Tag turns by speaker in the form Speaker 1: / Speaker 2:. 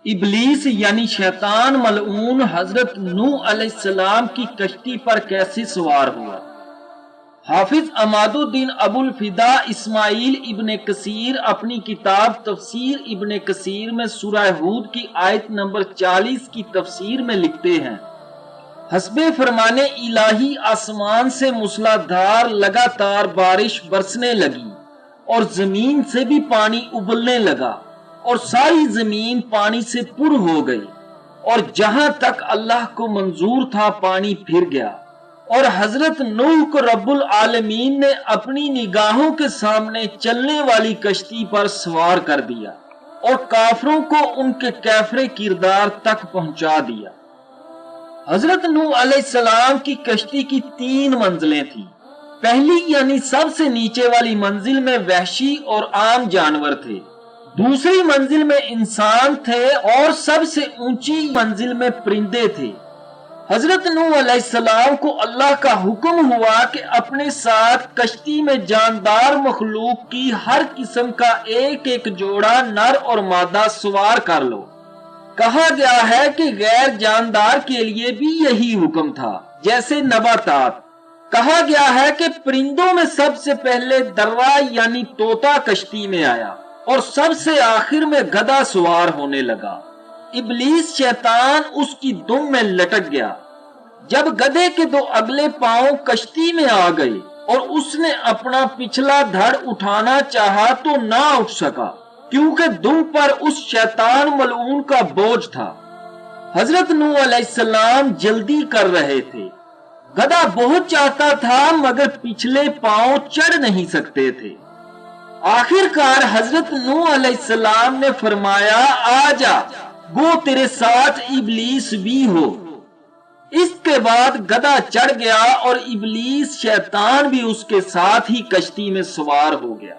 Speaker 1: ابلیس یعنی شیطان ملعون حضرت نوح علیہ السلام کی کشتی پر کیسے سوار ہوا؟ حافظ عماد الدین ابو الفدا اسماعیل ابن کثیر اپنی کتاب تفسیر ابن کثیر میں سورہ ہود کی آیت نمبر 40 کی تفسیر میں لکھتے ہیں، حسب فرمان الہی آسمان سے موسلادھار لگاتار بارش برسنے لگی اور زمین سے بھی پانی ابلنے لگا اور ساری زمین پانی سے پر ہو گئی، اور جہاں تک اللہ کو منظور تھا پانی پھر گیا، اور حضرت نوح کو رب العالمین نے اپنی نگاہوں کے سامنے چلنے والی کشتی پر سوار کر دیا اور کافروں کو ان کے کیفر کردار تک پہنچا دیا۔ حضرت نوح علیہ السلام کی کشتی کی 3 منزلیں تھیں۔ پہلی یعنی سب سے نیچے والی منزل میں وحشی اور عام جانور تھے، دوسری منزل میں انسان تھے اور سب سے اونچی منزل میں پرندے تھے۔ حضرت نوح علیہ السلام کو اللہ کا حکم ہوا کہ اپنے ساتھ کشتی میں جاندار مخلوق کی ہر قسم کا ایک ایک جوڑا نر اور مادہ سوار کر لو۔ کہا گیا ہے کہ غیر جاندار کے لیے بھی یہی حکم تھا، جیسے نباتات۔ کہا گیا ہے کہ پرندوں میں سب سے پہلے درہ یعنی طوطا کشتی میں آیا اور سب سے آخر میں گدھا سوار ہونے لگا۔ ابلیس شیطان اس کی دم میں لٹک گیا۔ جب گدھے کے 2 اگلے پاؤں کشتی میں آ گئے اور اس نے اپنا پچھلا دھڑ اٹھانا چاہا تو نہ اٹھ سکا، کیونکہ دم پر اس شیطان ملعون کا بوجھ تھا۔ حضرت نوح علیہ السلام جلدی کر رہے تھے، گدھا بہت چاہتا تھا مگر پچھلے پاؤں چڑھ نہیں سکتے تھے۔ آخر کار حضرت نوح علیہ السلام نے فرمایا، آ جا، گو تیرے ساتھ ابلیس بھی ہو۔ اس کے بعد گدھا چڑھ گیا اور ابلیس شیطان بھی اس کے ساتھ ہی کشتی میں سوار ہو گیا۔